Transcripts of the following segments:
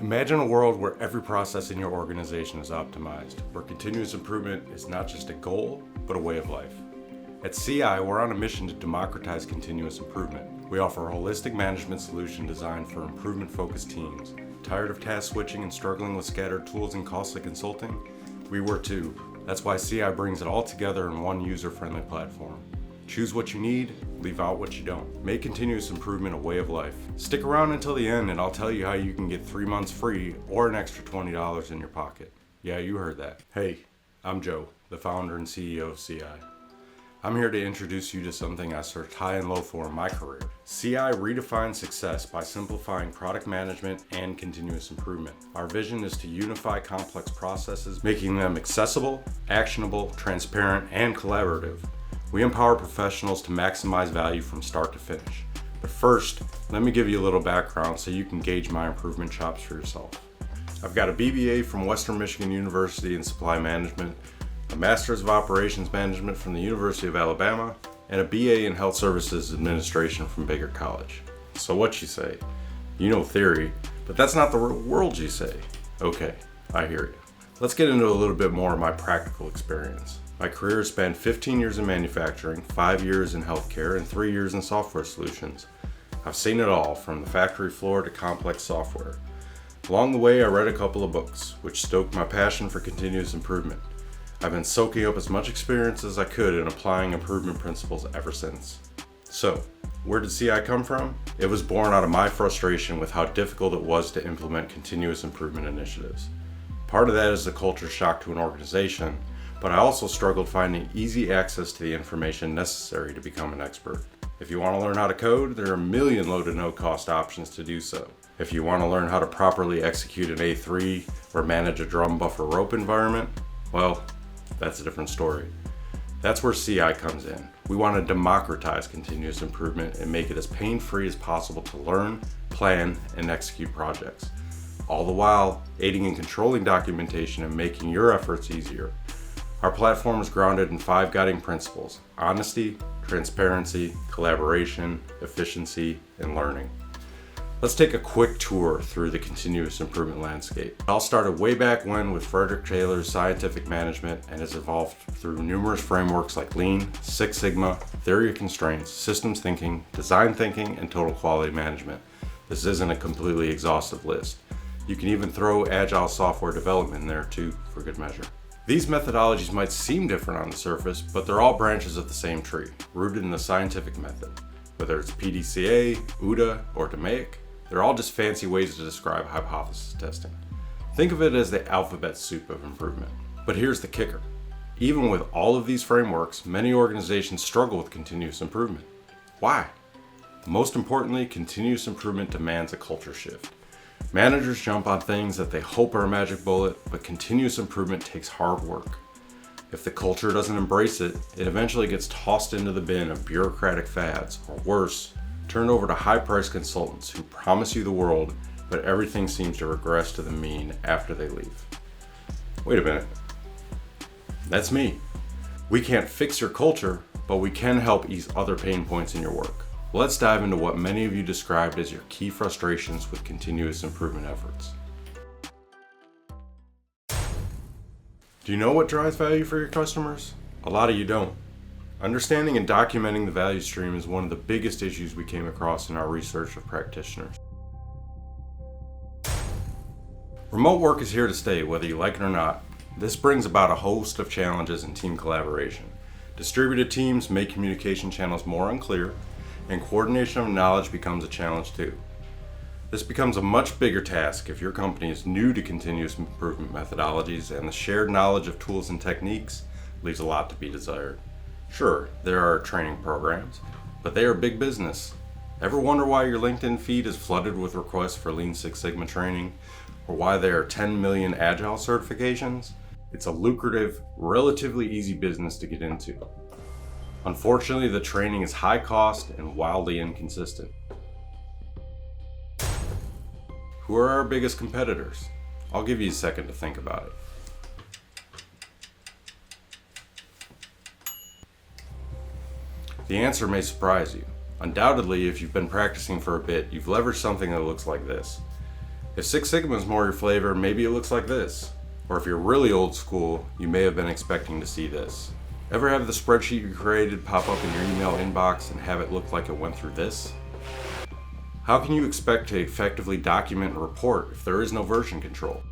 Imagine a world where every process in your organization is optimized, where continuous improvement is not just a goal, but a way of life. At CI, we're on a mission to democratize continuous improvement. We offer a holistic management solution designed for improvement-focused teams. Tired of task switching and struggling with scattered tools and costly consulting? We were too. That's why CI brings it all together in one user-friendly platform. Choose what you need, leave out what you don't. Make continuous improvement a way of life. Stick around until the end and I'll tell you how you can get 3 months free or an extra $20 in your pocket. Yeah, you heard that. Hey, I'm Joe, the founder and CEO of CI. I'm here to introduce you to something I searched high and low for in my career. CI redefines success by simplifying product management and continuous improvement. Our vision is to unify complex processes, making them accessible, actionable, transparent, and collaborative. We empower professionals to maximize value from start to finish. But first, let me give you a little background so you can gauge my improvement chops for yourself. I've got a BBA from Western Michigan University in Supply Management, a Master's of Operations Management from the University of Alabama, and a BA in Health Services Administration from Baker College. So what you say? You know theory, but that's not the real world, you say. Okay, I hear you. Let's get into a little bit more of my practical experience. My career spanned 15 years in manufacturing, 5 years in healthcare, and 3 years in software solutions. I've seen it all, from the factory floor to complex software. Along the way, I read a couple of books, which stoked my passion for continuous improvement. I've been soaking up as much experience as I could in applying improvement principles ever since. So, where did CI come from? It was born out of my frustration with how difficult it was to implement continuous improvement initiatives. Part of that is the culture shock to an organization, but I also struggled finding easy access to the information necessary to become an expert. If you want to learn how to code, there are a million low to no cost options to do so. If you want to learn how to properly execute an A3 or manage a drum buffer rope environment, well, that's a different story. That's where CI comes in. We want to democratize continuous improvement and make it as pain-free as possible to learn, plan, and execute projects. All the while, aiding and controlling documentation and making your efforts easier. Our platform is grounded in 5 guiding principles: honesty, transparency, collaboration, efficiency, and learning. Let's take a quick tour through the continuous improvement landscape. It all started way back when with Frederick Taylor's scientific management and has evolved through numerous frameworks like Lean, Six Sigma, theory of constraints, systems thinking, design thinking, and total quality management. This isn't a completely exhaustive list. You can even throw agile software development in there too, for good measure. These methodologies might seem different on the surface, but they're all branches of the same tree, rooted in the scientific method. Whether it's PDCA, OODA, or DMAIC, they're all just fancy ways to describe hypothesis testing. Think of it as the alphabet soup of improvement. But here's the kicker. Even with all of these frameworks, many organizations struggle with continuous improvement. Why? Most importantly, continuous improvement demands a culture shift. Managers jump on things that they hope are a magic bullet, but continuous improvement takes hard work. If the culture doesn't embrace it, it eventually gets tossed into the bin of bureaucratic fads, or worse, turned over to high-priced consultants who promise you the world, but everything seems to regress to the mean after they leave. Wait a minute. That's me. We can't fix your culture, but we can help ease other pain points in your work. Let's dive into what many of you described as your key frustrations with continuous improvement efforts. Do you know what drives value for your customers? A lot of you don't. Understanding and documenting the value stream is one of the biggest issues we came across in our research of practitioners. Remote work is here to stay, whether you like it or not. This brings about a host of challenges in team collaboration. Distributed teams make communication channels more unclear, and coordination of knowledge becomes a challenge too. This becomes a much bigger task if your company is new to continuous improvement methodologies, and the shared knowledge of tools and techniques leaves a lot to be desired. Sure, there are training programs, but they are big business. Ever wonder why your LinkedIn feed is flooded with requests for Lean Six Sigma training, or why there are 10 million Agile certifications? It's a lucrative, relatively easy business to get into. Unfortunately, the training is high cost and wildly inconsistent. Who are our biggest competitors? I'll give you a second to think about it. The answer may surprise you. Undoubtedly, if you've been practicing for a bit, you've leveraged something that looks like this. If Six Sigma is more your flavor, maybe it looks like this. Or if you're really old school, you may have been expecting to see this. Ever have the spreadsheet you created pop up in your email inbox and have it look like it went through this? How can you expect to effectively document and report if there is no version control?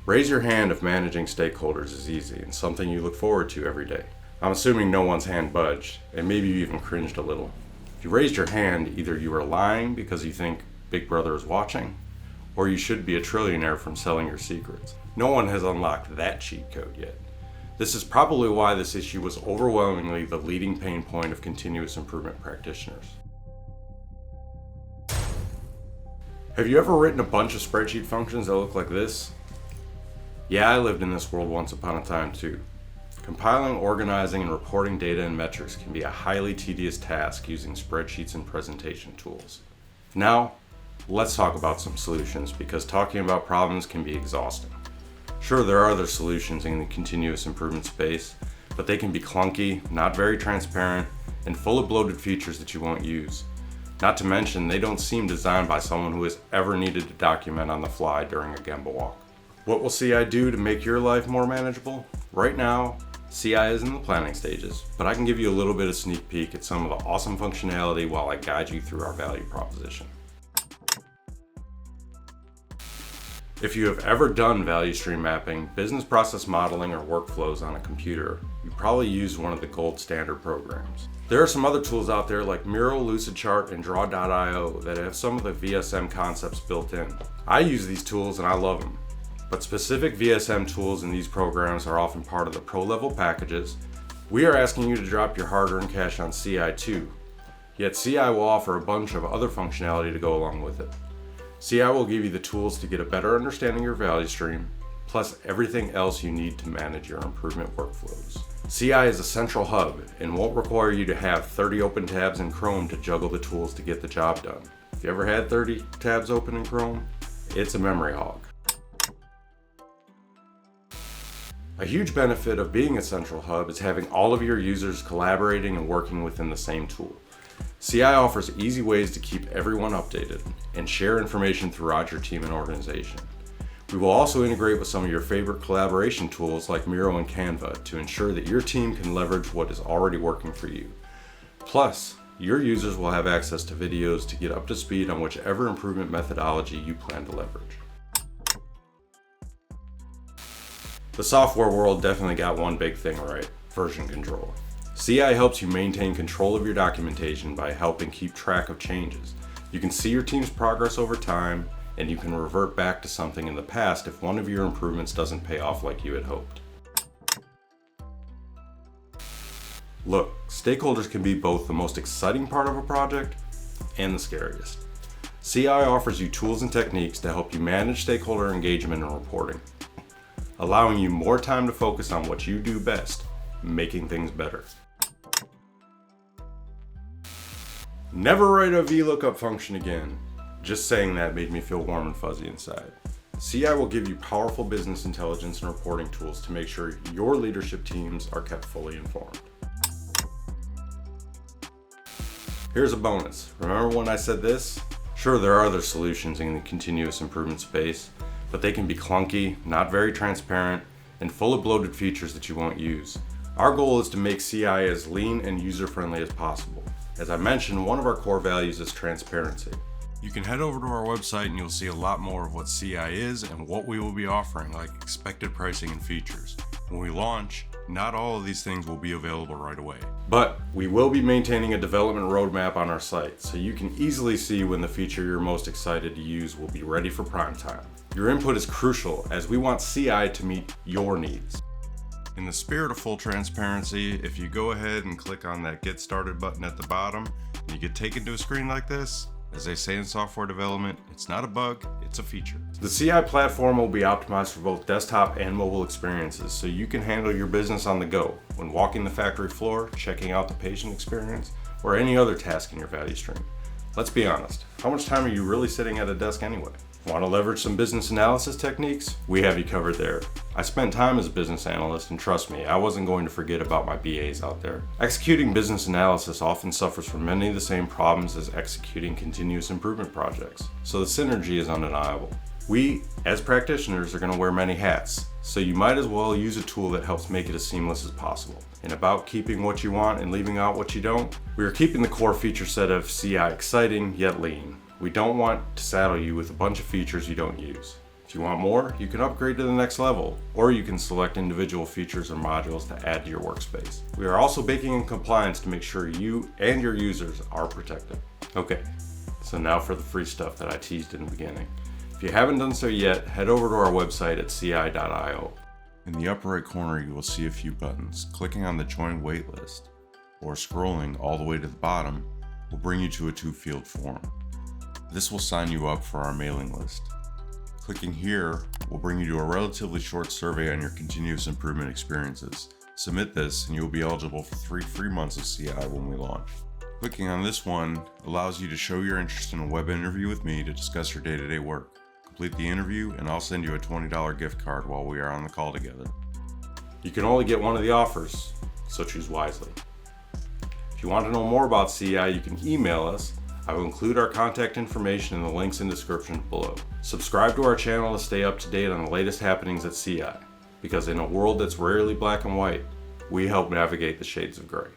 Raise your hand if managing stakeholders is easy and something you look forward to every day. I'm assuming no one's hand budged, and maybe you even cringed a little. If you raised your hand, either you are lying because you think Big Brother is watching, or you should be a trillionaire from selling your secrets. No one has unlocked that cheat code yet. This is probably why this issue was overwhelmingly the leading pain point of continuous improvement practitioners. Have you ever written a bunch of spreadsheet functions that look like this? Yeah, I lived in this world once upon a time too. Compiling, organizing, and reporting data and metrics can be a highly tedious task using spreadsheets and presentation tools. Now, let's talk about some solutions because talking about problems can be exhausting. Sure, there are other solutions in the continuous improvement space, but they can be clunky, not very transparent, and full of bloated features that you won't use. Not to mention, they don't seem designed by someone who has ever needed to document on the fly during a Gemba walk. What will CI do to make your life more manageable? Right now, CI is in the planning stages, but I can give you a little bit of sneak peek at some of the awesome functionality while I guide you through our value proposition. If you have ever done value stream mapping, business process modeling, or workflows on a computer, you probably used one of the gold standard programs. There are some other tools out there like Miro, Lucidchart, and Draw.io that have some of the VSM concepts built in. I use these tools and I love them, but specific VSM tools in these programs are often part of the pro-level packages. We are asking you to drop your hard-earned cash on CI too, yet CI will offer a bunch of other functionality to go along with it. CI will give you the tools to get a better understanding of your value stream, plus everything else you need to manage your improvement workflows. CI is a central hub and won't require you to have 30 open tabs in Chrome to juggle the tools to get the job done. If you ever had 30 tabs open in Chrome, it's a memory hog. A huge benefit of being a central hub is having all of your users collaborating and working within the same tool. CI offers easy ways to keep everyone updated and share information throughout your team and organization. We will also integrate with some of your favorite collaboration tools like Miro and Canva to ensure that your team can leverage what is already working for you. Plus, your users will have access to videos to get up to speed on whichever improvement methodology you plan to leverage. The software world definitely got one big thing right: version control. CI helps you maintain control of your documentation by helping keep track of changes. You can see your team's progress over time, and you can revert back to something in the past if one of your improvements doesn't pay off like you had hoped. Look, stakeholders can be both the most exciting part of a project and the scariest. CI offers you tools and techniques to help you manage stakeholder engagement and reporting, allowing you more time to focus on what you do best, making things better. Never write a VLOOKUP function again. Just saying that made me feel warm and fuzzy inside. CI will give you powerful business intelligence and reporting tools to make sure your leadership teams are kept fully informed. Here's a bonus. Remember when I said this? Sure, there are other solutions in the continuous improvement space, but they can be clunky, not very transparent, and full of bloated features that you won't use. Our goal is to make CI as lean and user-friendly as possible. As I mentioned, one of our core values is transparency. You can head over to our website and you'll see a lot more of what CI is and what we will be offering, like expected pricing and features. When we launch, not all of these things will be available right away. But we will be maintaining a development roadmap on our site, so you can easily see when the feature you're most excited to use will be ready for prime time. Your input is crucial as we want CI to meet your needs. In the spirit of full transparency, if you go ahead and click on that Get Started button at the bottom, and you get taken to a screen like this, as they say in software development, it's not a bug, it's a feature. The CI platform will be optimized for both desktop and mobile experiences, so you can handle your business on the go, when walking the factory floor, checking out the patient experience, or any other task in your value stream. Let's be honest, how much time are you really sitting at a desk anyway? Want to leverage some business analysis techniques? We have you covered there. I spent time as a business analyst, and trust me, I wasn't going to forget about my BAs out there. Executing business analysis often suffers from many of the same problems as executing continuous improvement projects, so the synergy is undeniable. We, as practitioners, are going to wear many hats, so you might as well use a tool that helps make it as seamless as possible. And about keeping what you want and leaving out what you don't, we are keeping the core feature set of CI exciting yet lean. We don't want to saddle you with a bunch of features you don't use. If you want more, you can upgrade to the next level, or you can select individual features or modules to add to your workspace. We are also baking in compliance to make sure you and your users are protected. Okay, so now for the free stuff that I teased in the beginning. If you haven't done so yet, head over to our website at ci.io. In the upper right corner, you will see a few buttons. Clicking on the Join Waitlist or scrolling all the way to the bottom will bring you to a 2-field form. This will sign you up for our mailing list. Clicking here will bring you to a relatively short survey on your continuous improvement experiences. Submit this and you will be eligible for 3 free months of CI when we launch. Clicking on this one allows you to show your interest in a web interview with me to discuss your day-to-day work. Complete the interview and I'll send you a $20 gift card while we are on the call together. You can only get one of the offers, so choose wisely. If you want to know more about CI, you can email us. I will include our contact information in the links in the description below. Subscribe to our channel to stay up to date on the latest happenings at CI, because in a world that's rarely black and white, we help navigate the shades of gray.